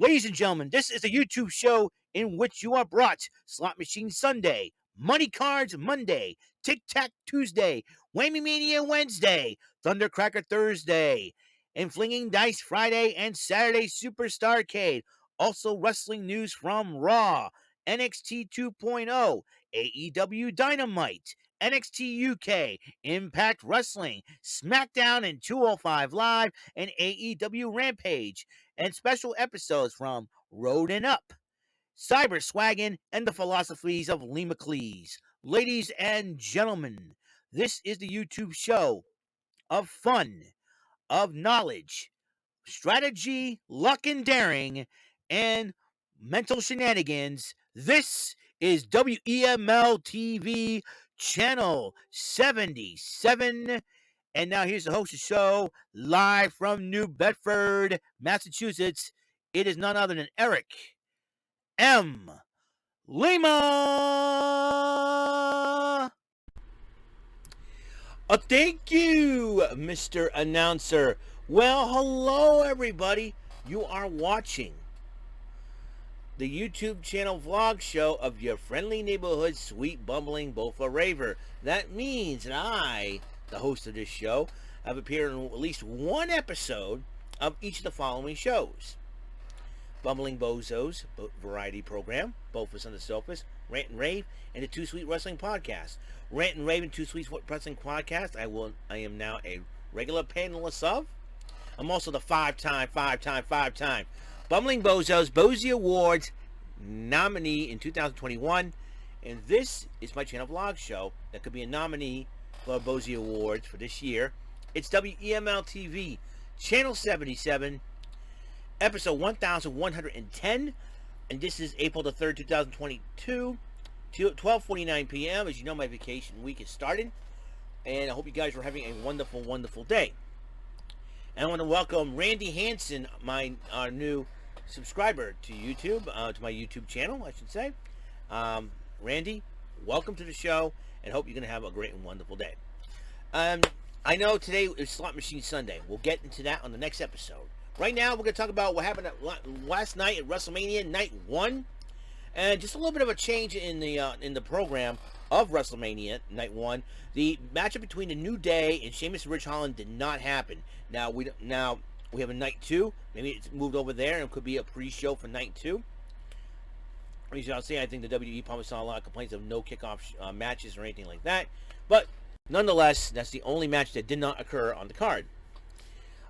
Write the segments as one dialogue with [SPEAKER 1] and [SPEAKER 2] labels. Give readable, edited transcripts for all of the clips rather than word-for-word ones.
[SPEAKER 1] Ladies and gentlemen, this is a YouTube show in which you are brought Slot Machine Sunday, Money Cards Monday, Tic Tac Tuesday, Whammy Mania Wednesday, Thundercracker Thursday, and Flinging Dice Friday and Saturday Superstarcade. Also, wrestling news from Raw, NXT 2.0, AEW Dynamite, NXT UK, Impact Wrestling, SmackDown and 205 Live, and AEW Rampage, and special episodes from Road and Up, Cyber Swaggin', and the philosophies of Lee McLeese. Ladies and gentlemen, this is the YouTube show of fun, of knowledge, strategy, luck and daring, and mental shenanigans. This is WEML-TV Channel 77. And now here's the host of the show, live from New Bedford, Massachusetts. It is none other than Eric M. Lima. Thank you, Mr. Announcer. Well, hello, everybody. You are watching the YouTube channel vlog show of your friendly neighborhood sweet bumbling Bofa Raver. That means that I, the host of this show, have appeared in at least one episode of each of the following shows: Bumbling Bozos variety program, Bofus on the Sofas, Rant and Rave, and the Too Sweet Wrestling Podcast. Rant and Rave and Too Sweet Wrestling Podcast, I am now a regular panelist of. I'm also the five-time Bumbling Bozos Bozy Awards nominee in 2021, and this is my channel vlog show that could be a nominee for Bozy Awards for this year. It's WEML-TV, Channel 77, Episode 1110, and this is April the 3rd, 2022, 12:49 p.m. As you know, my vacation week is starting, and I hope you guys are having a wonderful, wonderful day. And I want to welcome Randy Hansen, our new subscriber to YouTube, to my YouTube channel, I should say. Randy, welcome to the show, and hope you're going to have a great and wonderful day. I know today is Slot Machine Sunday. We'll get into that on the next episode. Right now, we're going to talk about what happened last night at WrestleMania Night 1, and just a little bit of a change in the program of WrestleMania Night 1. The matchup between the New Day and Sheamus and Ridge Holland did not happen. Now we have a Night 2. Maybe it's moved over there and it could be a pre-show for Night 2. As y'all see, I think the WWE probably saw a lot of complaints of no kickoff matches or anything like that. But nonetheless, that's the only match that did not occur on the card.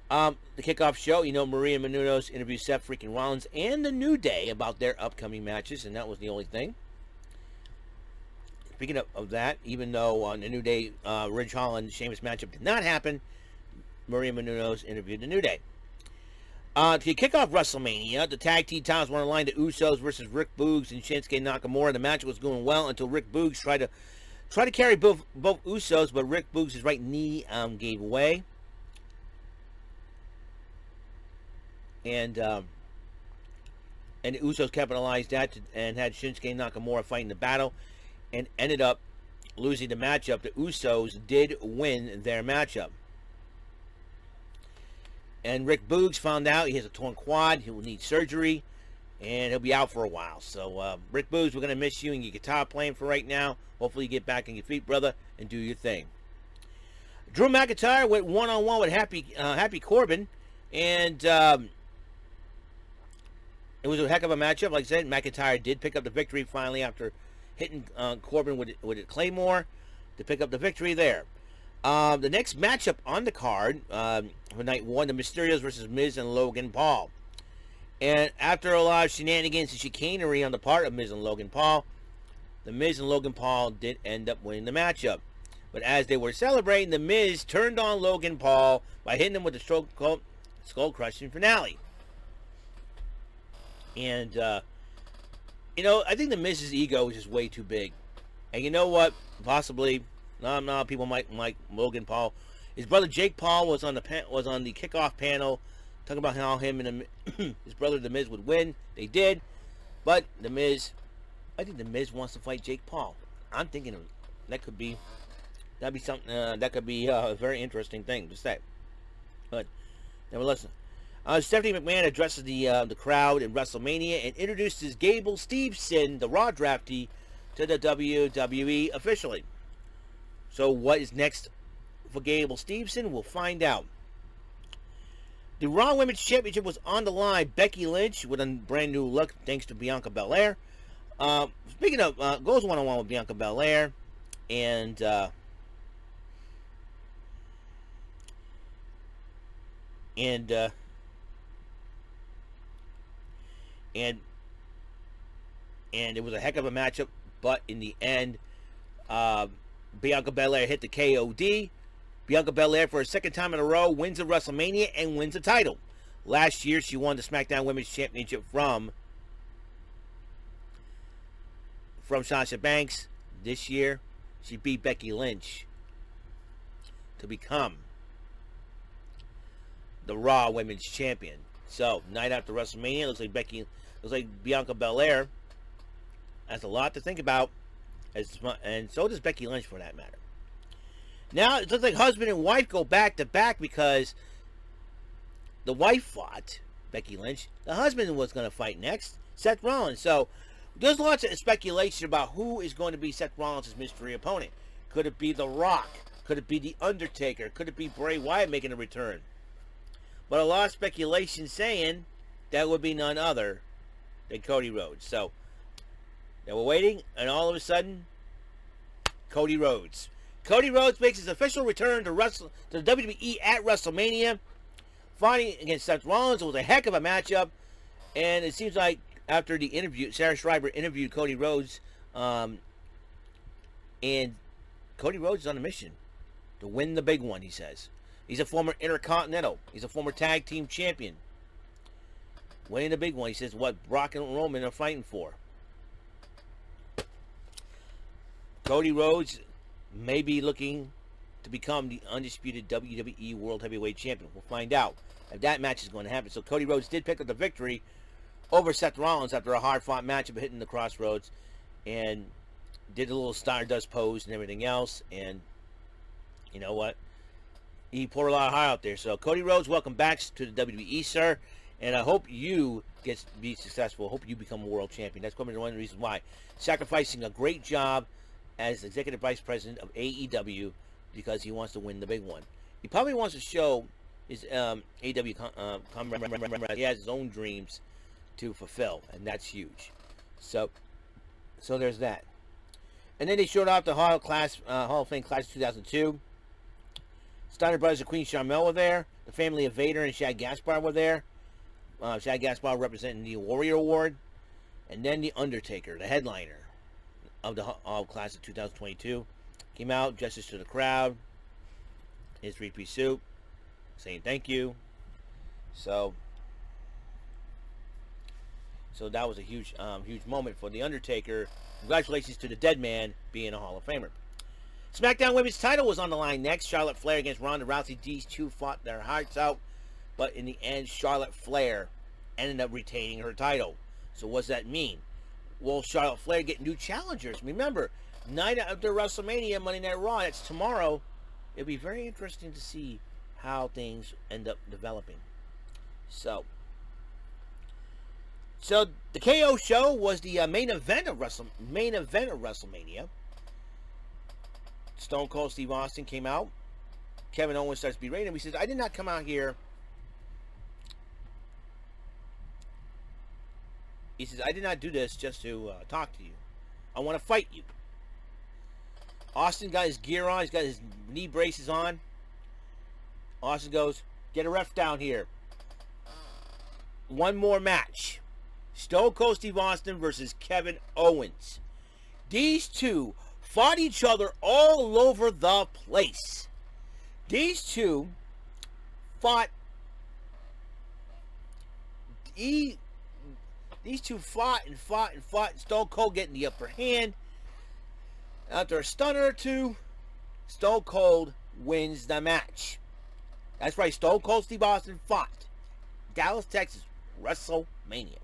[SPEAKER 1] The kickoff show, Maria Menounos interviewed Seth freaking Rollins and the New Day about their upcoming matches, and that was the only thing. Speaking of that, even though on the New Day, Ridge Holland, Sheamus matchup did not happen, Maria Menounos interviewed the New Day. To kick off WrestleMania, the tag team titles were on the line: the Usos versus Rick Boogs and Shinsuke Nakamura. The match was going well until Rick Boogs tried to carry both Usos, but Rick Boogs' right knee gave way. And the Usos capitalized that and had Shinsuke Nakamura fight in the battle and ended up losing the matchup. The Usos did win their matchup. And Rick Boogs found out he has a torn quad. He will need surgery, and he'll be out for a while. So, Rick Boogs, we're going to miss you and your guitar playing for right now. Hopefully you get back on your feet, brother, and do your thing. Drew McIntyre went one-on-one with Happy Corbin, and it was a heck of a matchup. Like I said, McIntyre did pick up the victory finally after hitting Corbin with a Claymore to pick up the victory there. The next matchup on the card for Night 1, the Mysterios versus Miz and Logan Paul. And after a lot of shenanigans and chicanery on the part of Miz and Logan Paul, the Miz and Logan Paul did end up winning the matchup. But as they were celebrating, the Miz turned on Logan Paul by hitting him with the skull-crushing finale. And, I think the Miz's ego is just way too big. And you know what? Possibly, no, people might like Logan Paul. His brother Jake Paul was on the kickoff panel, talking about how him and his brother The Miz would win. They did, but I think The Miz wants to fight Jake Paul. I'm thinking that'd be something that could be a very interesting thing to say. But nevertheless, Stephanie McMahon addresses the crowd in WrestleMania and introduces Gable Steveson, the Raw draftee, to the WWE officially. So what is next for Gable Steveson? We'll find out. The Raw Women's Championship was on the line. Becky Lynch with a brand new look thanks to Bianca Belair. Speaking of, goes one-on-one with Bianca Belair. And it was a heck of a matchup, but in the end, Bianca Belair hit the KOD. Bianca Belair, for a second time in a row, wins a WrestleMania and wins a title. Last year, she won the SmackDown Women's Championship from Sasha Banks. This year, she beat Becky Lynch to become the Raw Women's Champion. So, night after WrestleMania, looks like Bianca Belair has a lot to think about, and so does Becky Lynch, for that matter. Now it looks like husband and wife go back to back because the wife fought Becky Lynch. The husband was going to fight next, Seth Rollins. So there's lots of speculation about who is going to be Seth Rollins' mystery opponent. Could it be The Rock? Could it be The Undertaker? Could it be Bray Wyatt making a return? But a lot of speculation saying that would be none other than Cody Rhodes. So they were waiting, and all of a sudden, Cody Rhodes. Cody Rhodes makes his official return to the WWE at WrestleMania, fighting against Seth Rollins. It was a heck of a matchup, and it seems like after the interview, Sarah Schreiber interviewed Cody Rhodes, and Cody Rhodes is on a mission to win the big one, he says. He's a former Intercontinental. He's a former Tag Team Champion. Winning the big one, he says, what Brock and Roman are fighting for. Cody Rhodes may be looking to become the undisputed WWE World Heavyweight Champion. We'll find out if that match is going to happen. So Cody Rhodes did pick up the victory over Seth Rollins after a hard-fought matchup hitting the crossroads, and did a little Stardust pose and everything else. And you know what? He poured a lot of heart out there. So Cody Rhodes, welcome back to the WWE, sir. And I hope you be successful. I hope you become a world champion. That's probably one of the reasons why. Sacrificing a great job as executive vice president of AEW because he wants to win the big one. He probably wants to show his AEW he has his own dreams to fulfill, and that's huge. So there's that. And then they showed off the Hall of Fame Class of 2002. Steiner Brothers and Queen Sharmell were there. The family of Vader and Shad Gaspar were there. Shad Gaspar representing the Warrior Award. And then The Undertaker, the headliner of the Class of 2022, came out, gestures to the crowd, his three-piece suit, saying thank you. So that was a huge moment for The Undertaker. Congratulations to the dead man being a Hall of Famer. SmackDown Women's title was on the line next. Charlotte Flair against Ronda Rousey. These two fought their hearts out, but in the end, Charlotte Flair ended up retaining her title. So what does that mean? Will Charlotte Flair get new challengers? Remember, night after WrestleMania, Monday Night Raw, that's tomorrow. It'll be very interesting to see how things end up developing. So the KO show was the main event of WrestleMania. Stone Cold Steve Austin came out. Kevin Owens starts berating him. He says, I did not come out here. He says, I did not do this just to talk to you. I want to fight you. Austin got his gear on. He's got his knee braces on. Austin goes, get a ref down here. One more match. Stone Cold Steve Austin versus Kevin Owens. These two fought each other all over the place. These two fought. These two fought and fought and fought. Stone Cold getting the upper hand. After a stunner or two, Stone Cold wins the match. That's right, Stone Cold Steve Austin fought. Dallas, Texas, WrestleMania.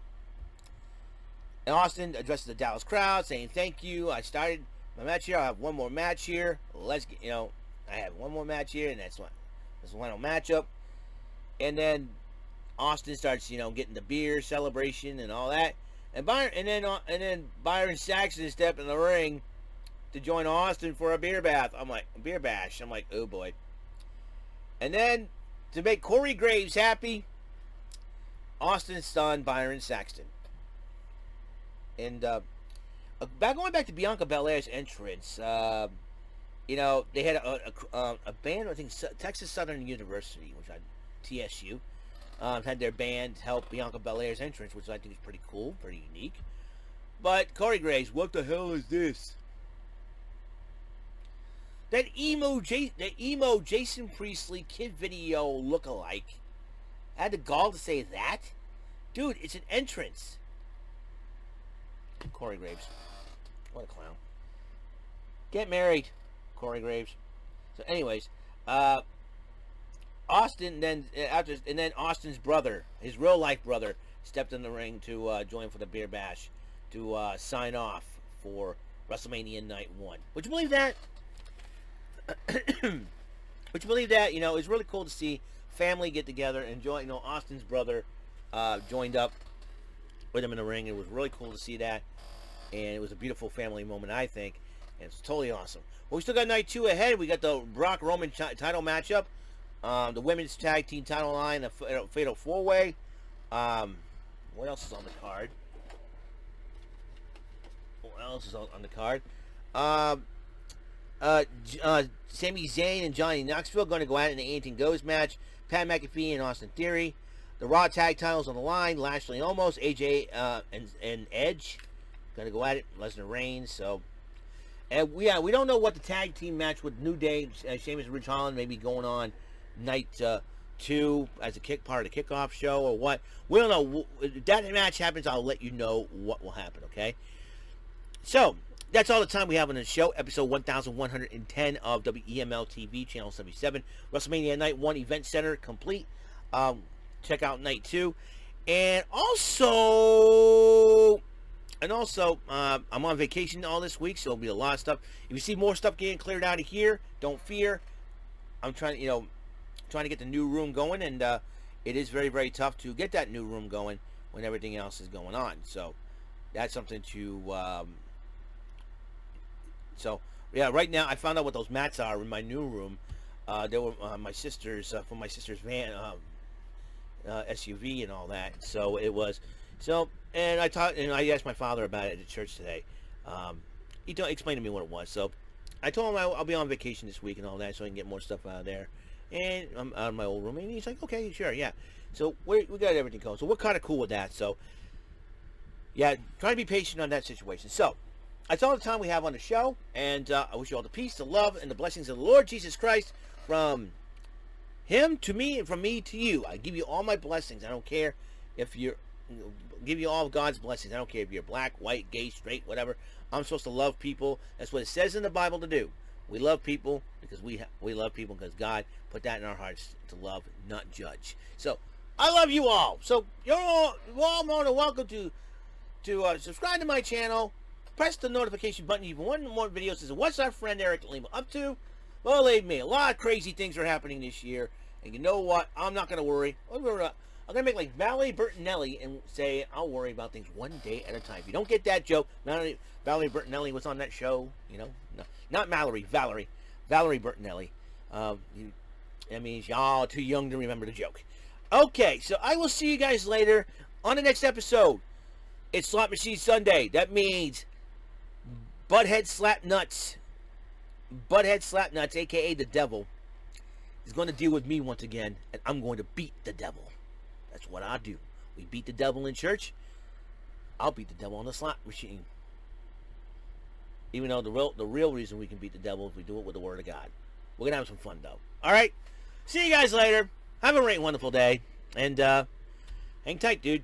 [SPEAKER 1] And Austin addresses the Dallas crowd, saying, thank you. I started my match here. I have one more match here. Let's get, I have one more match here, and that's the final matchup. And then Austin starts, getting the beer celebration and all that. And then Byron Saxton stepped in the ring to join Austin for a beer bash. I'm like, oh boy. And then to make Corey Graves happy, Austin stunned Byron Saxton. And going back to Bianca Belair's entrance, they had a band, I think Texas Southern University, TSU, had their band help Bianca Belair's entrance, which I think is pretty cool, pretty unique. But Corey Graves, what the hell is this? That emo Jason Priestley kid video lookalike had the gall to say that? Dude, it's an entrance. Corey Graves. What a clown. Get married, Corey Graves. So anyways, Austin then Austin's brother, his real life brother, stepped in the ring to join for the beer bash to sign off for WrestleMania Night 1. Would you believe that? Would you believe that? It's really cool to see family get together and join. Austin's brother joined up with him in the ring. It was really cool to see that, and it was a beautiful family moment, I think, and it's totally awesome. Well, we still got Night 2 ahead. We got the Brock Roman title matchup, the women's tag team title line, a fatal 4-way. What else is on the card? Sami Zayn and Johnny Knoxville going to go at it in the Anything Goes match. Pat McAfee and Austin Theory. The Raw tag titles on the line. Lashley and Omos, AJ and Edge going to go at it. Lesnar Reigns. So, and we don't know what the tag team match with New Day, Sheamus and Ridge Holland, may be going on night 2 as a part of the kickoff show or what. We don't know. If that match happens, I'll let you know what will happen. Okay. So that's all the time we have on the show. Episode 1110 of WEML-TV, Channel 77. WrestleMania Night 1 Event Center complete. Check out Night 2. And also, I'm on vacation all this week, so there'll be a lot of stuff. If you see more stuff getting cleared out of here, don't fear. I'm trying to get the new room going, and it is very, very tough to get that new room going when everything else is going on. So that's something to... So, yeah, right now I found out what those mats are in my new room. They were my sister's, from my sister's van, SUV and all that. So it was, and I asked my father about it at church today. He explained to me what it was. So I told him I'll be on vacation this week and all that, so I can get more stuff out of there. And I'm out of my old room. And he's like, okay, sure, yeah. So we got everything going. So we're kind of cool with that. So, yeah, try to be patient on that situation. So, that's all the time we have on the show, and I wish you all the peace, the love, and the blessings of the Lord Jesus Christ from Him to me and from me to you. I give you all my blessings. I don't care if give you all of God's blessings. I don't care if you're black, white, gay, straight, whatever. I'm supposed to love people. That's what it says in the Bible to do. We love people because we love people because God put that in our hearts to love, not judge. So I love you all. So you're all more than welcome to subscribe to my channel. Press the notification button. Even one more video says, what's our friend Eric Lima up to? Well, believe me, a lot of crazy things are happening this year. And you know what? I'm not going to worry. I'm going to make like Valerie Bertinelli and say, I'll worry about things one day at a time. If you don't get that joke, Valerie Bertinelli was on that show. No, not Mallory, Valerie Bertinelli. That means y'all are too young to remember the joke. Okay, so I will see you guys later on the next episode. It's Slot Machine Sunday. That means Butthead Slapnuts, a.k.a. the devil, is going to deal with me once again, and I'm going to beat the devil. That's what I do. We beat the devil in church. I'll beat the devil on the slot machine. Even though the real reason we can beat the devil is we do it with the Word of God. We're going to have some fun, though. All right? See you guys later. Have a great, wonderful day. And hang tight, dude.